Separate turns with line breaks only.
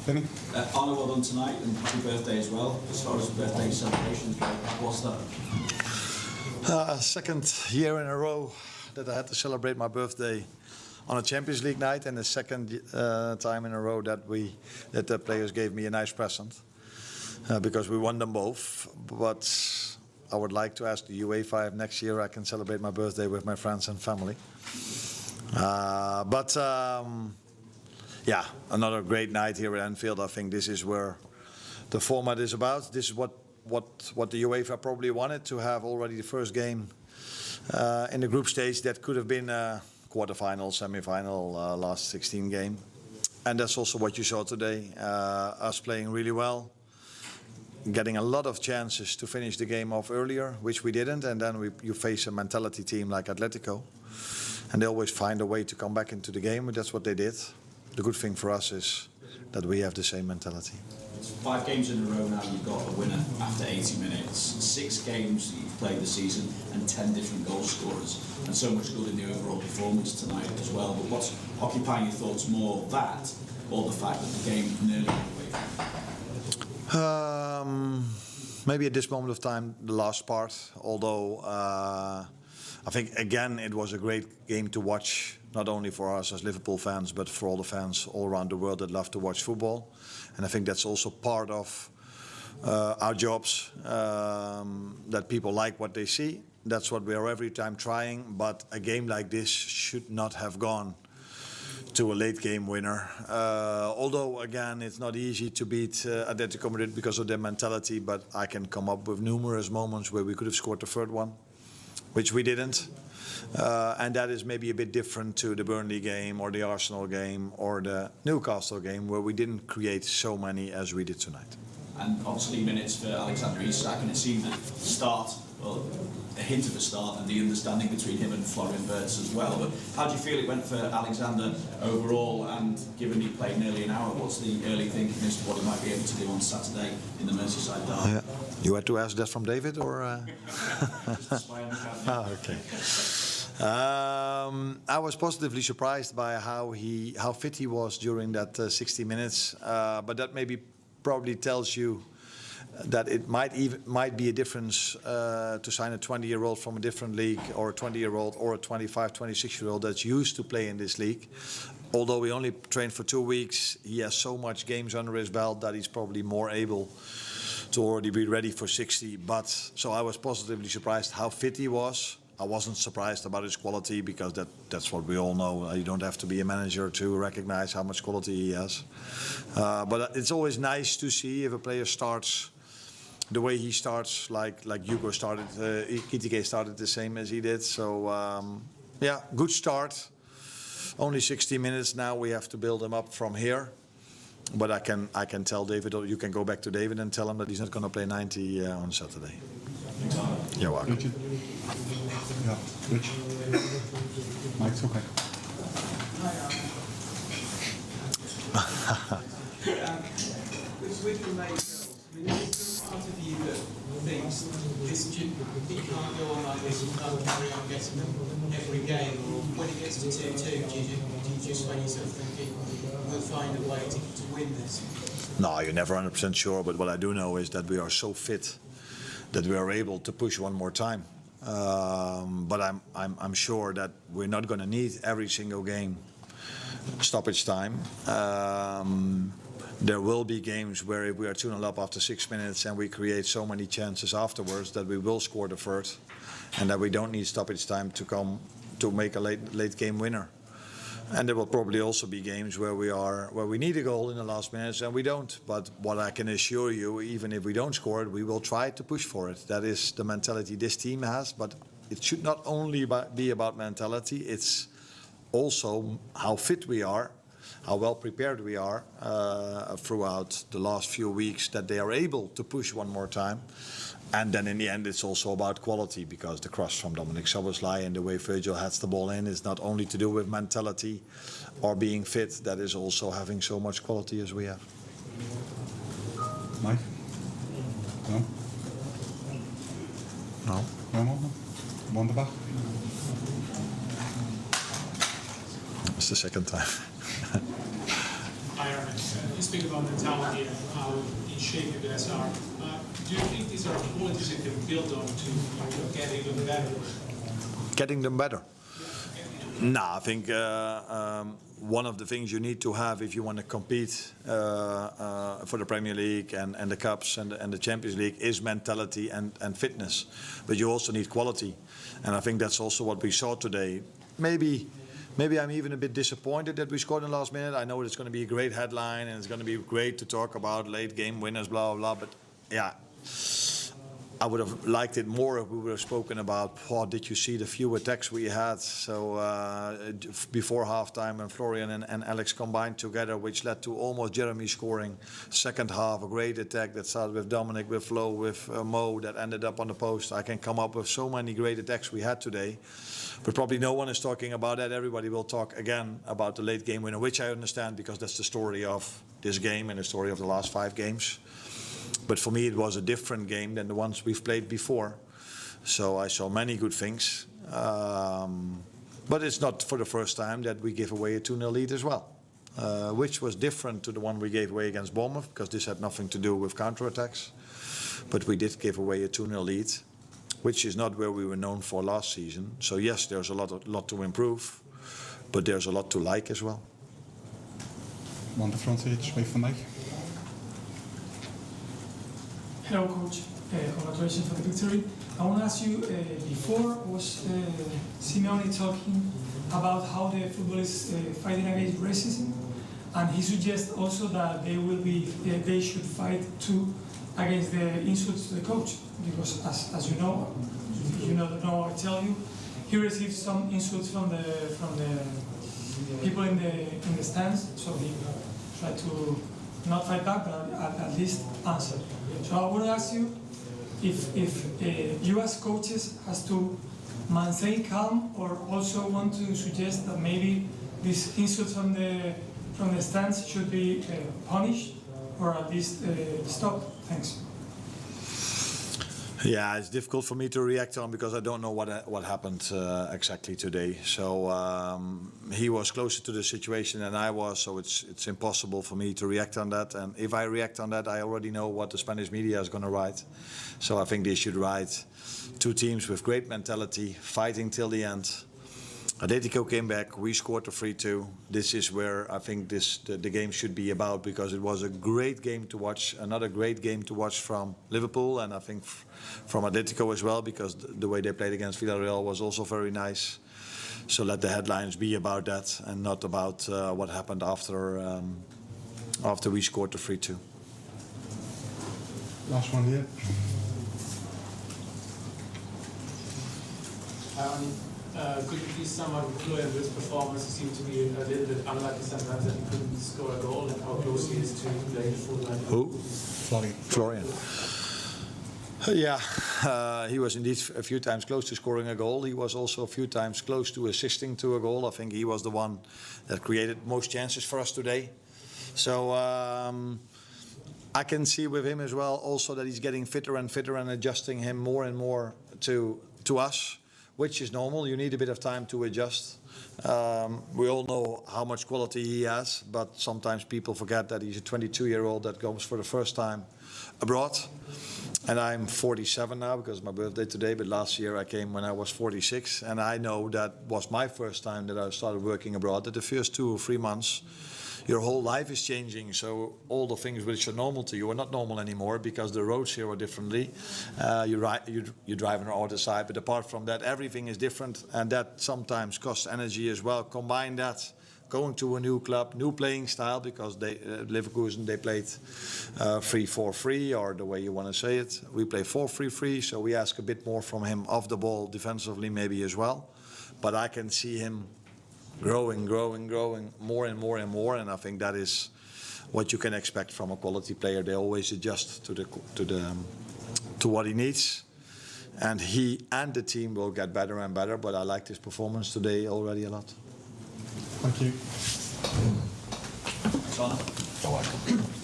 Benny?
Arne, well done tonight and happy birthday as well. As far as birthday celebrations go, what's that?
Second year in a row that I had to celebrate my birthday on a Champions League night, and the second time in a row that the players gave me a nice present because we won them both. But I would like to ask the UEFA if next year I can celebrate my birthday with my friends and family. Yeah, another great night here at Anfield. I think this is where the format is about. This is what the UEFA probably wanted, to have already the first game in the group stage that could have been a quarter-final, semi-final, last 16 game. And that's also what you saw today, us playing really well, getting a lot of chances to finish the game off earlier, which we didn't, and then you face a mentality team like Atletico, and they always find a way to come back into the game, and that's what they did. The good thing for us is that we have the same mentality.
It's 5 games in a row now, you've got a winner after 80 minutes. 6 games that you've played this season and 10 different goal scorers. And so much good in the overall performance tonight as well. But what's occupying your thoughts more, that or the fact that the game nearly went away?
Maybe at this moment of time, the last part. Although I think, again, it was a great game to watch, not only for us as Liverpool fans, but for all the fans all around the world that love to watch football. And I think that's also part of our jobs, that people like what they see. That's what we are every time trying. But a game like this should not have gone to a late game winner. Although, again, it's not easy to beat Atletico Madrid because of their mentality, but I can come up with numerous moments where we could have scored the third one, which we didn't. And that is maybe a bit different to the Burnley game or the Arsenal game or the Newcastle game, where we didn't create so many as we did tonight.
And obviously minutes for Alexander-Arnold, and it seemed at the start, well, a hint of a start and the understanding between him and Florian Wirtz as well. But how do you feel it went for Alexander overall, and given he played nearly an hour, what's the early thinking as to what he might be able to do on Saturday in the Merseyside derby?
Yeah. You had to ask that from David, or? Okay. I was positively surprised by how fit he was during that 60 minutes, but that probably tells you that it might be a difference to sign a 20-year-old from a different league, or a 20-year-old or a 25, 26-year-old that's used to play in this league. Although he only trained for 2 weeks, he has so much games under his belt that he's probably more able to already be ready for 60. But so I was positively surprised how fit he was. I wasn't surprised about his quality, because that's what we all know. You don't have to be a manager to recognize how much quality he has. But it's always nice to see if a player starts the way he starts, like Hugo started, Kitike started the same as he did. So yeah, good start. Only 60 minutes now. We have to build him up from here. But I can tell David, or you can go back to David and tell him that he's not going to play 90 on Saturday. You're welcome.
Richard? Yeah, Rich? Mike's okay.
With the late goals, I mean, is there part of you that thinks it can't go on like this, you can't carry on getting them every game, or when it gets to 2-2, do you just find yourself thinking, we'll find a way to win this?
No, you're never 100% sure, but what I do know is that we are so fit that we are able to push one more time. But I'm sure that we're not going to need every single game stoppage time. There will be games where if we are 2-0 up after 6 minutes and we create so many chances afterwards that we will score the third, and that we don't need stoppage time to make a late game winner. And there will probably also be games where we need a goal in the last minutes and we don't. But what I can assure you, even if we don't score it, we will try to push for it. That is the mentality this team has. But it should not only be about mentality, it's also how fit we are, how well prepared we are throughout the last few weeks, that they are able to push one more time. And then in the end, it's also about quality, because the cross from Dominic Szoboszlai and the way Virgil heads the ball in is not only to do with mentality or being fit, that is also having so much quality as we have.
Mike? No?
No?
No more? Wonderback?
It's the second time.
Arne. You speak about mentality and how in shape you guys are. Do you think these are qualities you can build on to get even better?
Getting them better? No, I think one of the things you need to have if you want to compete for the Premier League and the Cups and the Champions League is mentality and fitness. But you also need quality. And I think that's also what we saw today. Maybe I'm even a bit disappointed that we scored in the last minute. I know it's going to be a great headline and it's going to be great to talk about late game winners, blah, blah, blah. But yeah, I would have liked it more if we would have spoken about, did you see the few attacks we had? So before halftime, and Florian and Alex combined together, which led to almost Jeremy scoring. Second half, a great attack that started with Dominic, with Flo, with Mo, that ended up on the post. I can come up with so many great attacks we had today. But probably no one is talking about that. Everybody will talk again about the late game winner, which I understand because that's the story of this game and the story of the last 5 games. But for me, it was a different game than the ones we've played before. So I saw many good things. But it's not for the first time that we give away a 2-0 lead as well. Which was different to the one we gave away against Bournemouth, because this had nothing to do with counterattacks. But we did give away a 2-0 lead, which is not where we were known for last season. So yes, there's a lot to improve, but there's a lot to like as well.
On the front seat, straight for Mike.
Hello, Coach. Congratulations for the victory. I want to ask you, before was Simeone talking about how the football is fighting against racism, and he suggests also that they should fight too against the insults to the coach, because as you know, I tell you, he received some insults from the people in the stands, so he tried to not fight back, but at least answer. So I would ask you if you as coaches has to maintain calm, or also want to suggest that maybe these insults from the stands should be punished, or at least stopped. Thanks.
Yeah, it's difficult for me to react on because I don't know what happened exactly today. So he was closer to the situation than I was, so it's impossible for me to react on that. And if I react on that, I already know what the Spanish media is going to write. So I think they should write 2 teams with great mentality, fighting till the end. Atletico came back, we scored a 3-2. This is where I think the game should be about, because it was a great game to watch, another great game to watch from Liverpool, and I think from Atletico as well, because the way they played against Villarreal was also very nice. So let the headlines be about that and not about what happened after we scored the 3-2.
Last one here.
Could you please sum up Florian Wirtz's performance? He seemed to be a little bit unlucky sometimes that he couldn't score a goal, and how close he is to play the full line.
Who?
Florian.
Yeah, he was indeed a few times close to scoring a goal. He was also a few times close to assisting to a goal. I think he was the one that created most chances for us today. So I can see with him as well also that he's getting fitter and fitter and adjusting him more and more to us, which is normal. You need a bit of time to adjust. We all know how much quality he has, but sometimes people forget that he's a 22-year-old that goes for the first time abroad. And I'm 47 now because it's my birthday today, but last year I came when I was 46. And I know that was my first time that I started working abroad. That the first 2 or 3 months, your whole life is changing. So all the things which are normal to you are not normal anymore because the roads here are differently. You drive on the other side, but apart from that, everything is different. And that sometimes costs energy as well. Combine that, going to a new club, new playing style, because Leverkusen, they played 3-4-3, or the way you want to say it. We play 4-3-3, so we ask a bit more from him off the ball, defensively maybe as well. But I can see him growing more and more and more, and I think that is what you can expect from a quality player. They always adjust to what he needs, and he and the team will get better and better. But I liked his performance today already a lot.
Thank you.
Thanks, Arne.